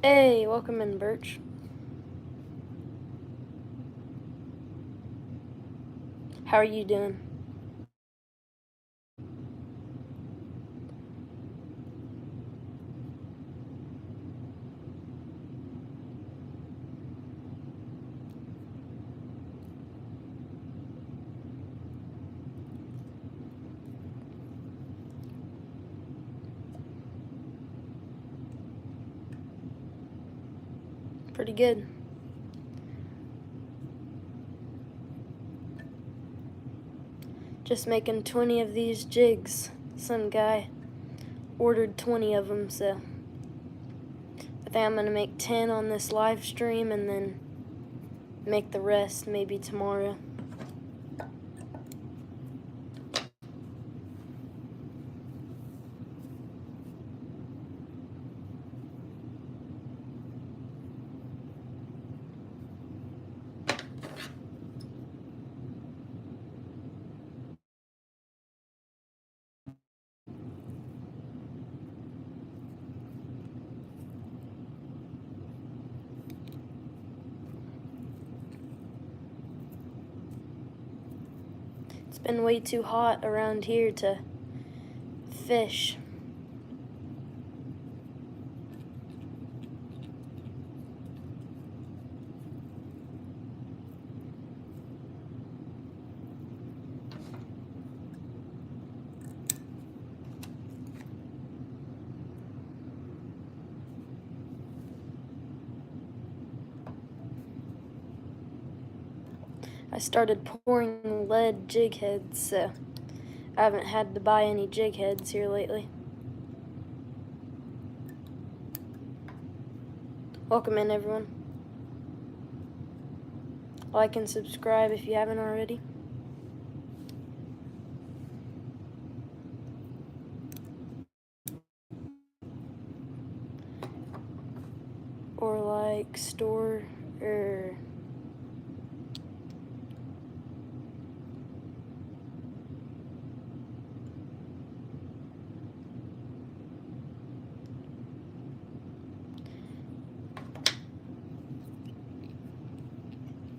Hey, welcome in, Birch. How are you doing? Pretty good. Just making 20 of these jigs. Some guy ordered 20 of them, so I think I'm gonna make 10 on this live stream and then make the rest maybe tomorrow. It's been way too hot around here to fish. I started pouring lead jig heads, so I haven't had to buy any jig heads here lately. Welcome in, everyone. Like and subscribe if you haven't already. Or like store or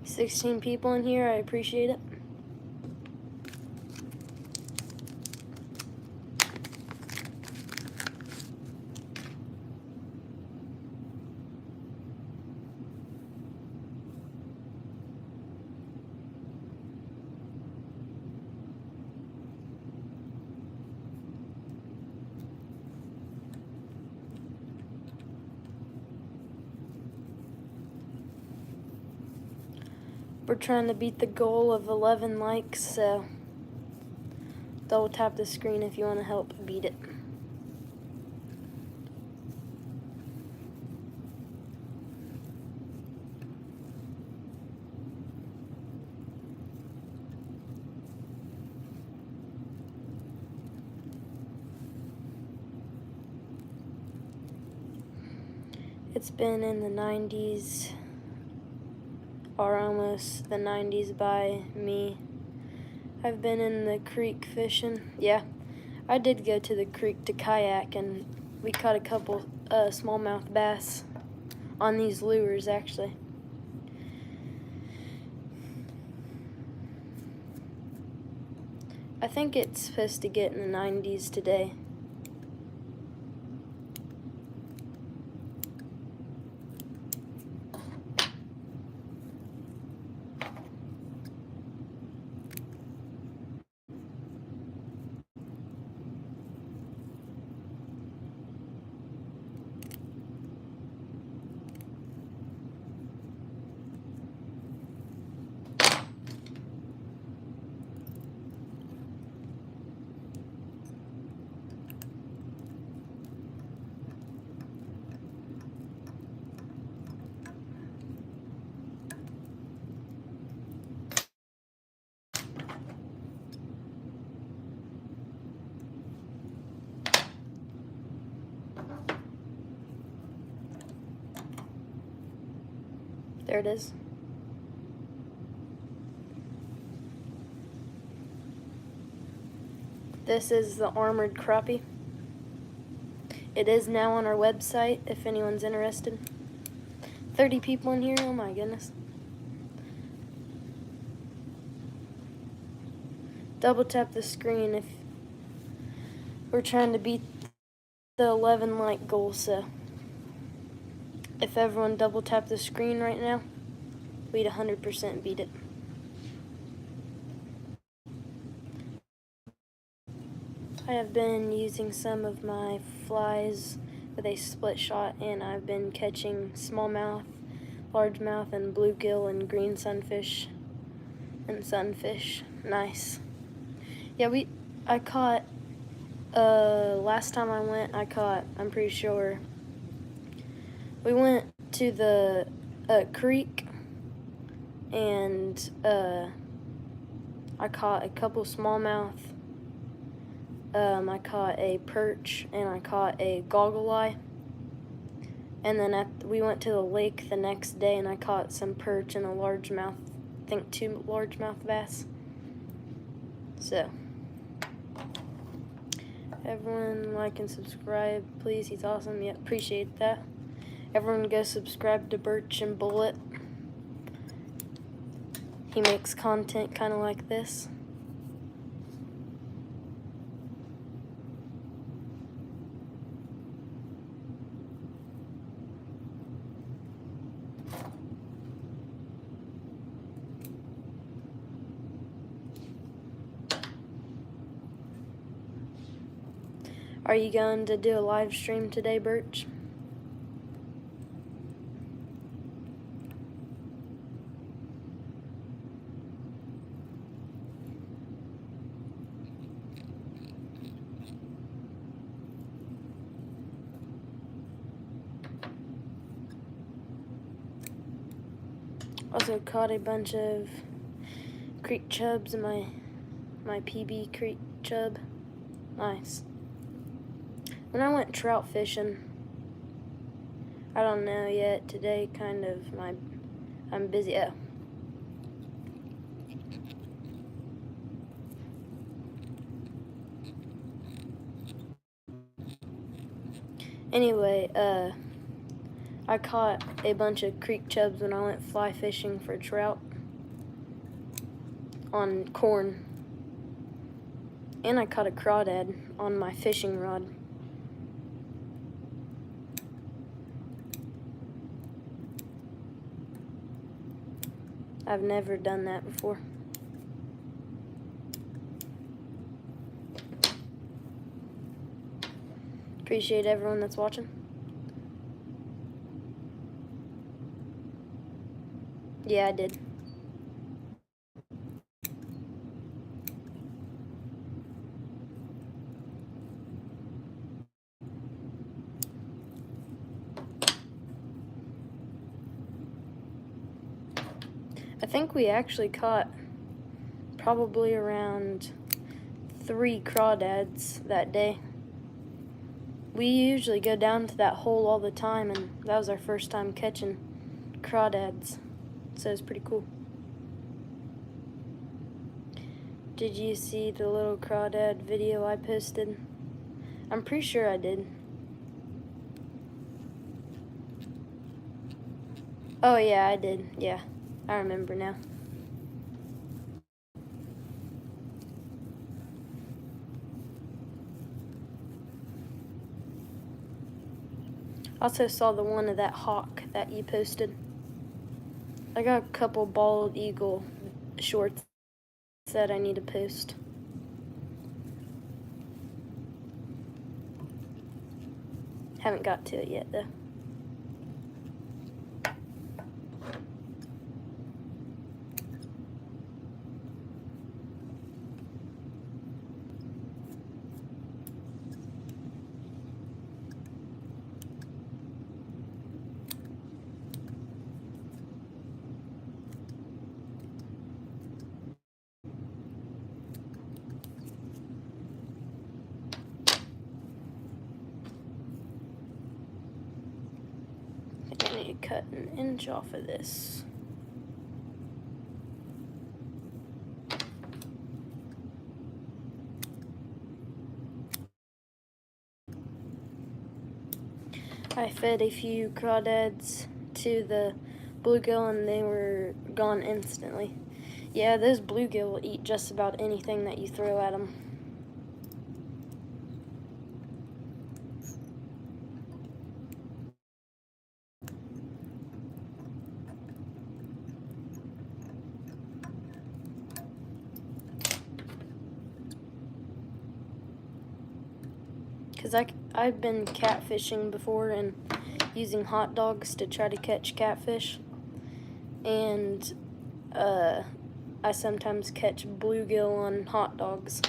$16 people in here. I appreciate it. We're trying to beat the goal of 11 likes, so double tap the screen if you want to help beat it. It's been in the 90s, or almost the 90s by me. I've been in the creek fishing. Yeah, I did go to the creek to kayak, and we caught a couple smallmouth bass on these lures, actually. I think it's supposed to get in the 90s today. There it is. This is the armored crappie. It is now on our website if anyone's interested. 30 people in here, oh my goodness. Double tap the screen if we're trying to beat the 11 like goal, so if everyone double tap the screen right now, we'd 100% beat it. I have been using some of my flies with a split shot, and I've been catching smallmouth, largemouth, and bluegill and green sunfish and sunfish. Nice. Yeah, I caught, last time I went, I'm pretty sure, we went to the creek, and I caught a couple smallmouth. I caught a perch, and I caught a goggle eye. And then we went to the lake the next day, and I caught some perch and a largemouth, I think 2 largemouth bass. So, everyone like and subscribe, please. He's awesome. Yeah, appreciate that. Everyone go subscribe to Birch and Bullet. He makes content kind of like this. Are you going to do a live stream today, Birch? Also caught a bunch of creek chubs in my PB creek chub. Nice. When I went trout fishing, I don't know yet. Today kind of I'm busy. Oh. Anyway, I caught a bunch of creek chubs when I went fly fishing for trout on corn. And I caught a crawdad on my fishing rod. I've never done that before. Appreciate everyone that's watching. Yeah, I did. I think we actually caught probably around 3 crawdads that day. We usually go down to that hole all the time, and that was our first time catching crawdads, so it's pretty cool. Did you see the little crawdad video I posted? I'm pretty sure I did. Oh yeah, I did. Yeah, I remember now. Also saw the one of that hawk that you posted. I got a couple bald eagle shorts that I need to post. Haven't got to it yet though. I need to cut an inch off of this. I fed a few crawdads to the bluegill and they were gone instantly. Yeah, those bluegill will eat just about anything that you throw at them. Because I've been catfishing before and using hot dogs to try to catch catfish. And I sometimes catch bluegill on hot dogs.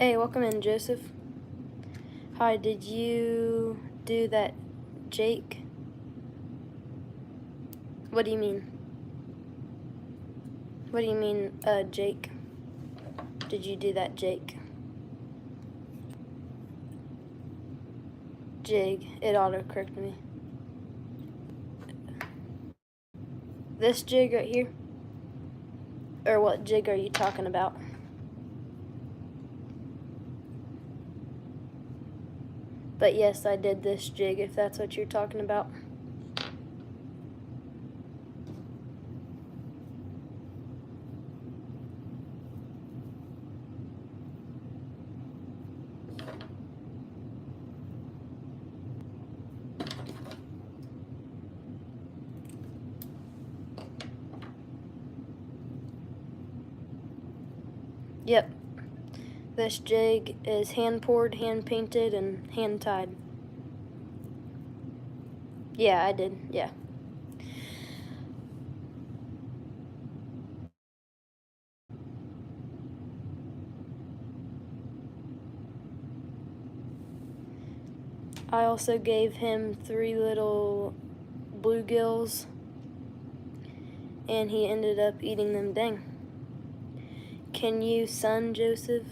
Hey, welcome in, Joseph. Hi, did you do that, Jake? What do you mean? What do you mean, Jake? Did you do that, Jake? Jig, it auto-corrected me. This jig right here? Or what jig are you talking about? But yes, I did this jig, if that's what you're talking about. Yep. This jig is hand poured, hand painted, and hand tied. Yeah, I did, yeah. I also gave him 3 little bluegills, and he ended up eating them. Dang. Can you sun, Joseph?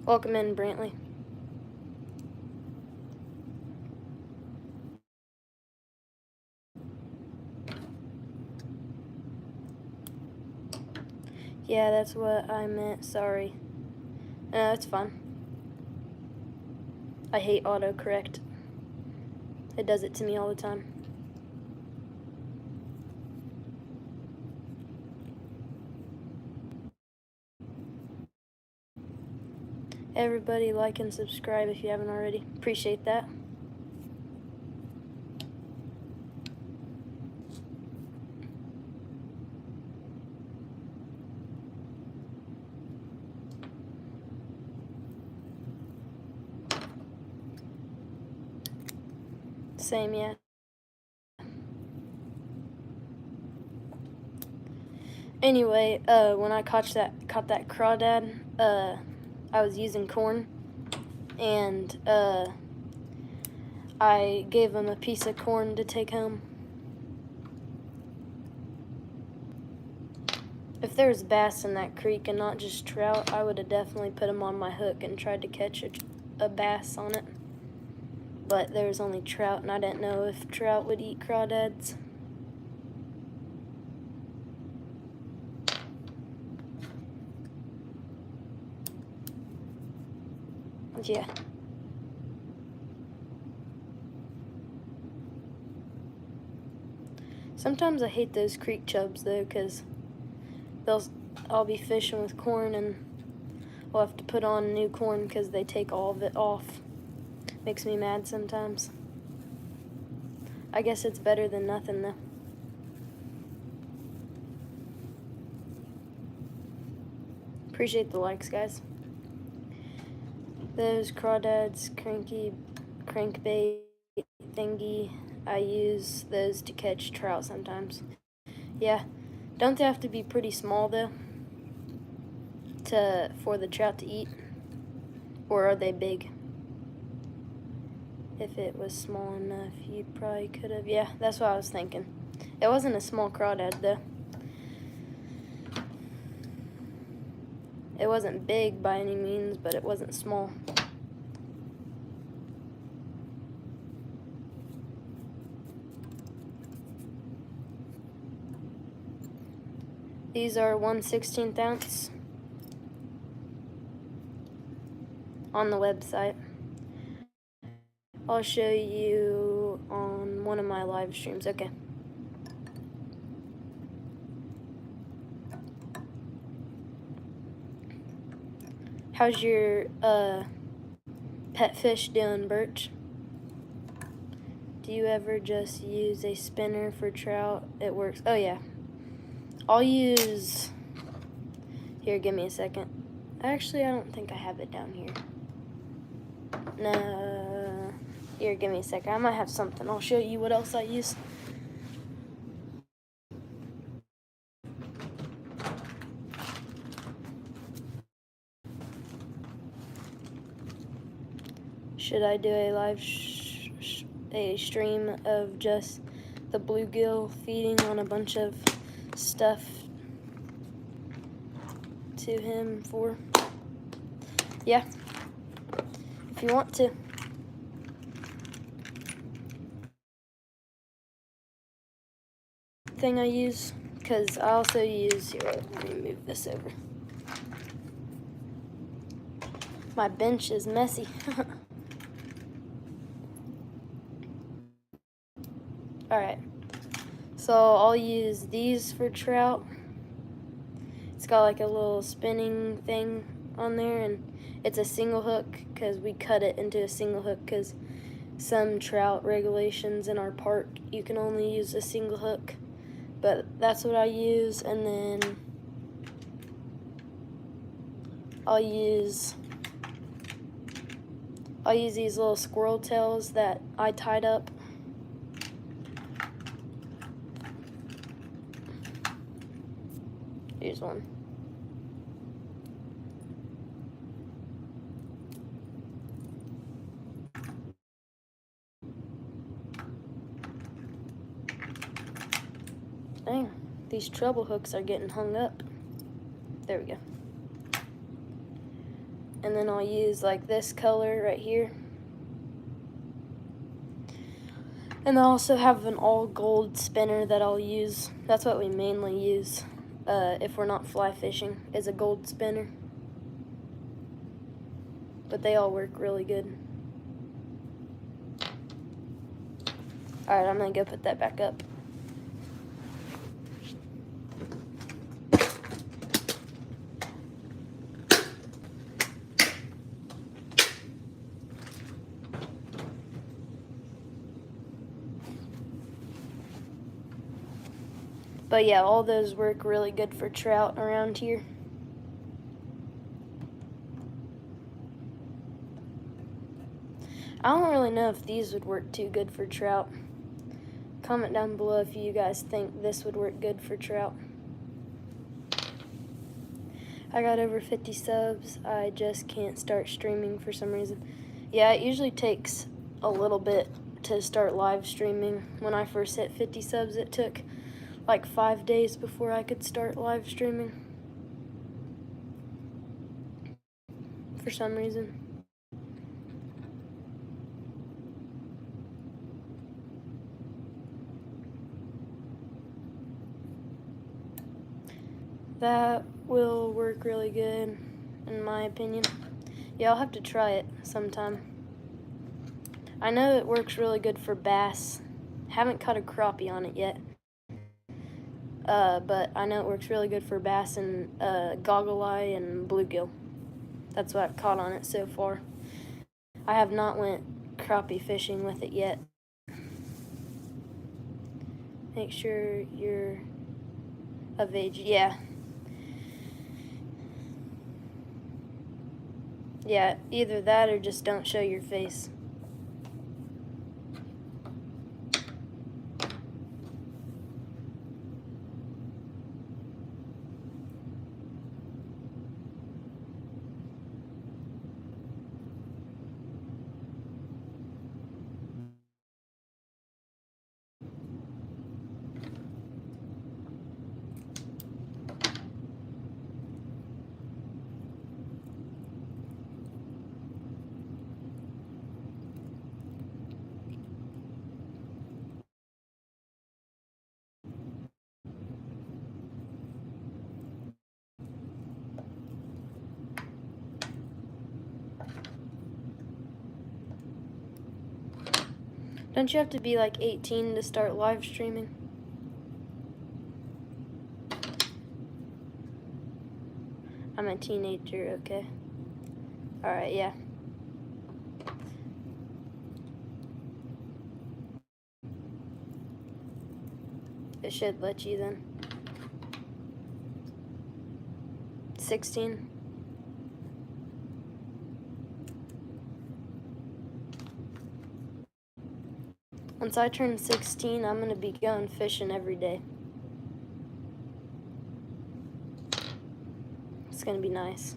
Welcome in, Brantley. Yeah, that's what I meant, sorry. That's fine. I hate autocorrect. It does it to me all the time. Everybody like and subscribe if you haven't already. Appreciate that. Same, yeah. Anyway, when I caught that crawdad, I was using corn, and I gave him a piece of corn to take home. If there was bass in that creek and not just trout, I would have definitely put them on my hook and tried to catch a bass on it. But there was only trout, and I didn't know if trout would eat crawdads. Yeah. Sometimes I hate those creek chubs though, because I'll be fishing with corn and we'll have to put on new corn because they take all of it off. Makes me mad sometimes. I guess it's better than nothing though. Appreciate the likes, guys. Those crawdads, crankbait thingy, I use those to catch trout sometimes. Yeah, don't they have to be pretty small though for the trout to eat? Or are they big? If it was small enough, you probably could have. Yeah, that's what I was thinking. It wasn't a small crawdad though. It wasn't big by any means, but it wasn't small. These are 1/16 ounce on the website. I'll show you on one of my live streams. Okay. How's your pet fish doing, Birch? Do you ever just use a spinner for trout? It works. Oh yeah. I'll use, here, give me a second. Actually, I don't think I have it down here. No, here, give me a second. I might have something. I'll show you what else I use. Should I do a live a stream of just the bluegill feeding on a bunch of stuff to him for? Yeah, if you want to. Thing I use, because I also use, here, let me move this over. My bench is messy. Alright, so I'll use these for trout. It's got like a little spinning thing on there, and it's a single hook because we cut it into a single hook because some trout regulations in our park you can only use a single hook, but that's what I use. And then I'll use these little squirrel tails that I tied up. Here's one. Dang, these treble hooks are getting hung up. There we go. And then I'll use like this color right here. And I also have an all gold spinner that I'll use. That's what we mainly use if we're not fly fishing, is a gold spinner. But they all work really good. Alright, I'm gonna go put that back up. But yeah, all those work really good for trout around here. I don't really know if these would work too good for trout. Comment down below if you guys think this would work good for trout. I got over 50 subs. I just can't start streaming for some reason. Yeah, it usually takes a little bit to start live streaming. When I first hit 50 subs, it took like 5 days before I could start live streaming. For some reason. That will work really good, in my opinion. Yeah, I'll have to try it sometime. I know it works really good for bass. Haven't caught a crappie on it yet. But I know it works really good for bass and goggle eye and bluegill. That's what I've caught on it so far. I have not went crappie fishing with it yet. Make sure you're of age. Yeah. Yeah, either that or just don't show your face. Don't you have to be like 18 to start live streaming? I'm a teenager, okay. Alright, yeah. It should let you then. 16. Once I turn 16, I'm gonna be going fishing every day. It's gonna be nice.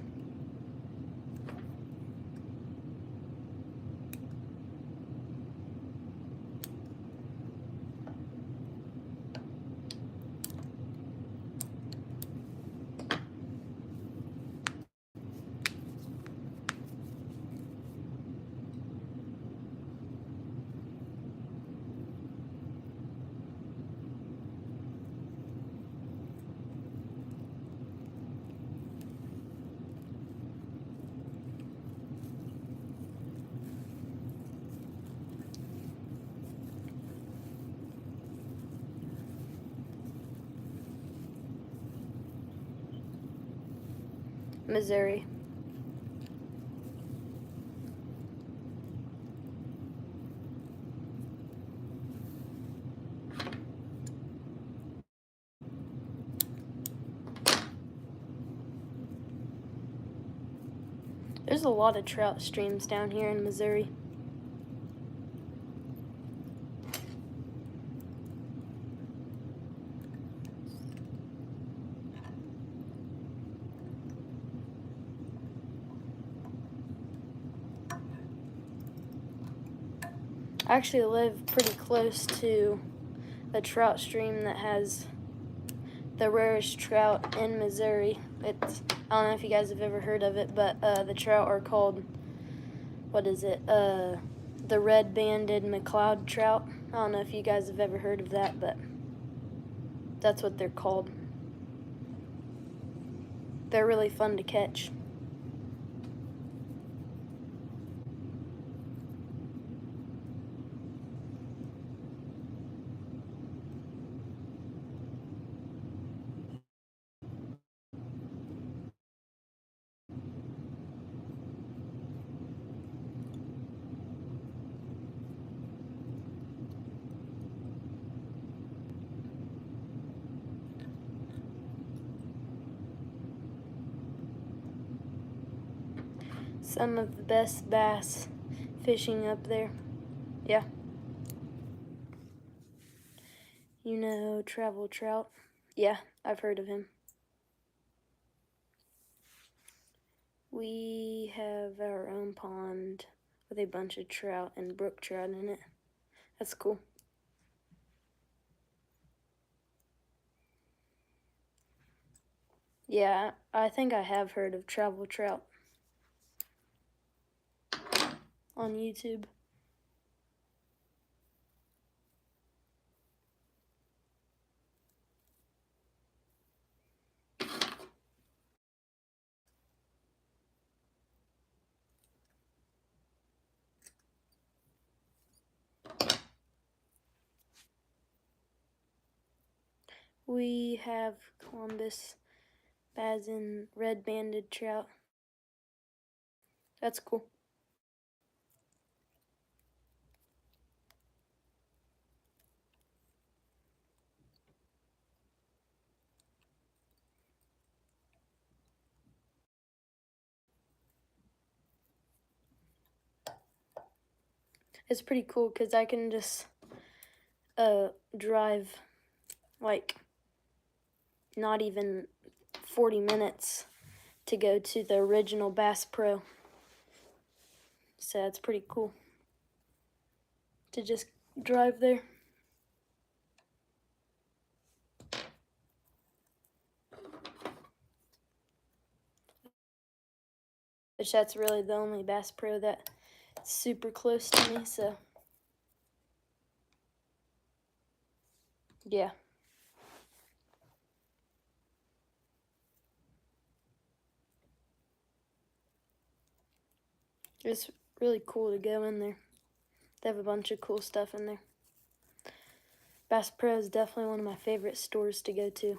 Missouri. There's a lot of trout streams down here in Missouri. I actually live pretty close to a trout stream that has the rarest trout in Missouri. It's, I don't know if you guys have ever heard of it, but the trout are called, what is it? The red-banded McCloud trout. I don't know if you guys have ever heard of that, but that's what they're called. They're really fun to catch. Some of the best bass fishing up there. Yeah. You know Travel Trout? Yeah, I've heard of him. We have our own pond with a bunch of trout and brook trout in it. That's cool. Yeah, I think I have heard of Travel Trout on YouTube. We have Columbus basin red-banded trout. That's cool. it's pretty cool because I can just drive like not even 40 minutes to go to the original Bass Pro. So it's pretty cool to just drive there. Which that's really the only Bass Pro that's super close to me, so yeah. It's really cool to go in there. They have a bunch of cool stuff in there. Bass Pro is definitely one of my favorite stores to go to.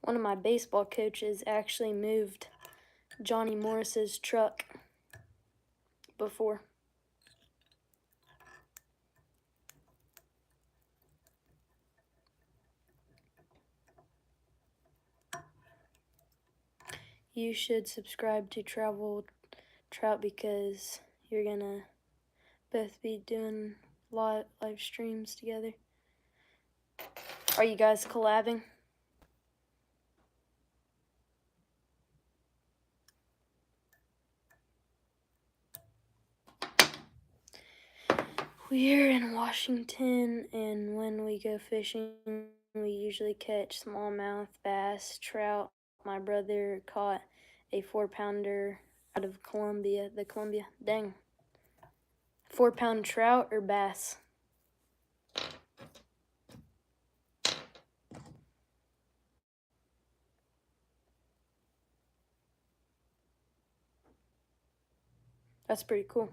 One of my baseball coaches actually moved Johnny Morris's truck before. You should subscribe to Travel Trout because you're gonna both be doing live streams together. Are you guys collabing? We're in Washington, and when we go fishing, we usually catch smallmouth, bass, trout. My brother caught a 4-pounder out of Columbia, Dang. 4-pound trout or bass? That's pretty cool.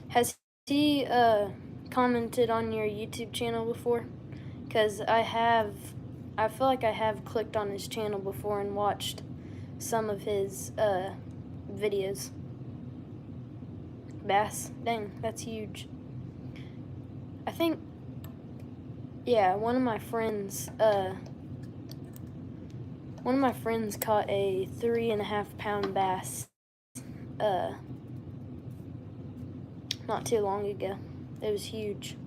Has he commented on your YouTube channel before? Because I feel like I have clicked on his channel before and watched some of his videos. Bass, dang, that's huge. I think, yeah, one of my friends caught a 3.5-pound bass not too long ago. It was huge.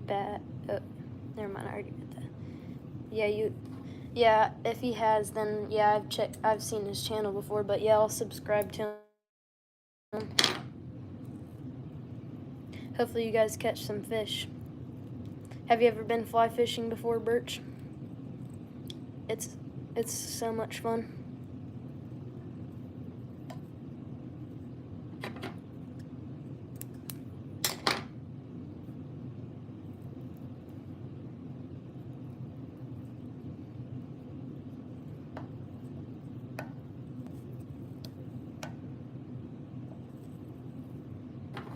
Oh, never mind, I already did that. Yeah, if he has, then yeah, I've seen his channel before, but yeah, I'll subscribe to him. Hopefully you guys catch some fish. Have you ever been fly fishing before, Birch? It's so much fun.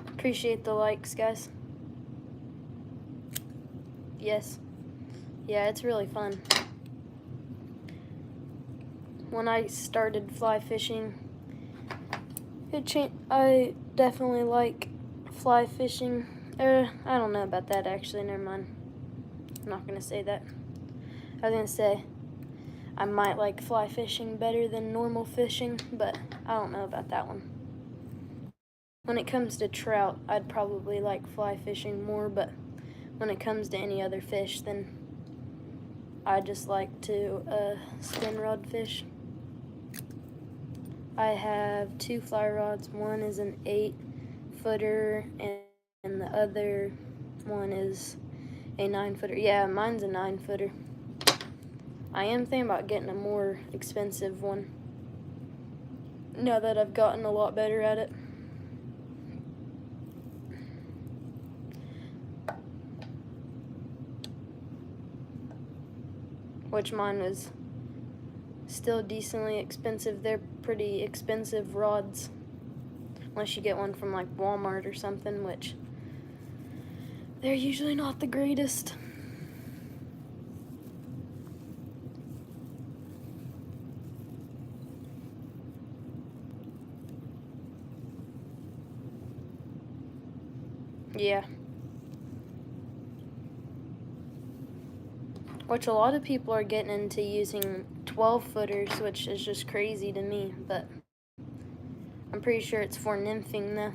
Appreciate the likes, guys. Yes. Yeah, it's really fun. When I started fly fishing, I definitely like fly fishing. I don't know about that actually, never mind. I'm not gonna say that. I was gonna say I might like fly fishing better than normal fishing, but I don't know about that one. When it comes to trout, I'd probably like fly fishing more, but when it comes to any other fish, then I just like to spin rod fish. I have 2 fly rods. One is an 8-footer, and the other one is A 9-footer. Yeah, mine's a 9-footer. I am thinking about getting a more expensive one now that I've gotten a lot better at it. Which mine was still decently expensive. They're pretty expensive rods, unless you get one from like Walmart or something, which they're usually not the greatest. Yeah. Which a lot of people are getting into using 12-footers, which is just crazy to me, but I'm pretty sure it's for nymphing though.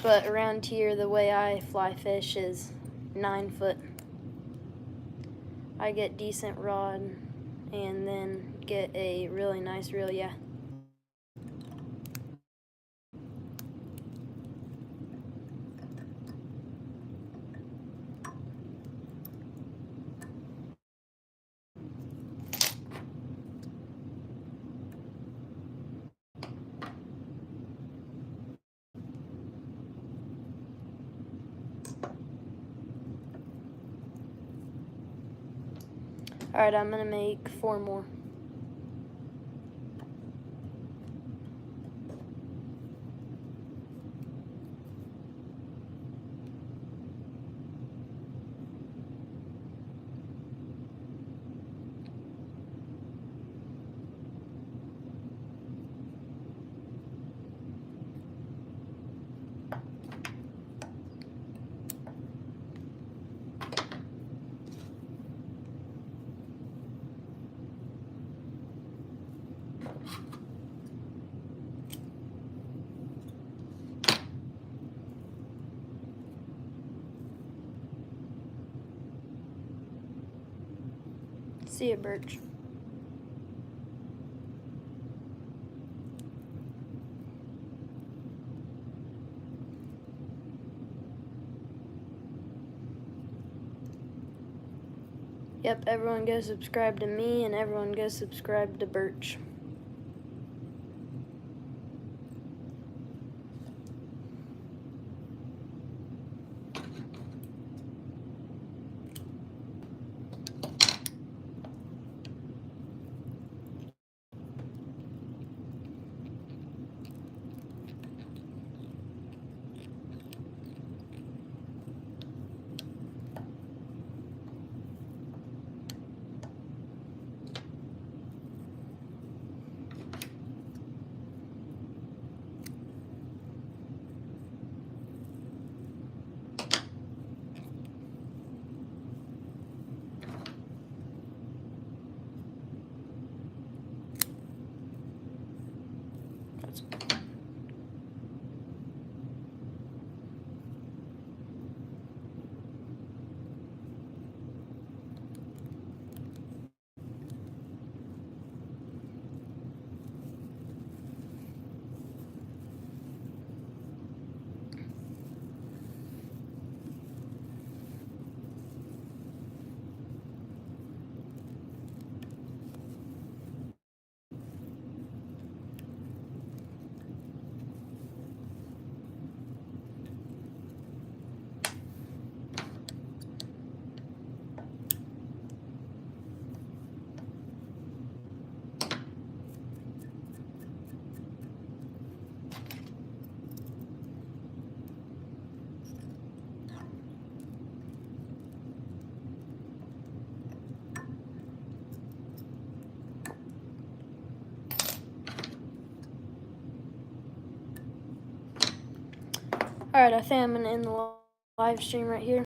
But around here, the way I fly fish is 9-foot. I get decent rod and then get a really nice reel, yeah. Alright, I'm gonna make 4 more. See ya, Birch. Yep, everyone go subscribe to me and everyone go subscribe to Birch. Alright, I think I'm gonna end the live stream right here.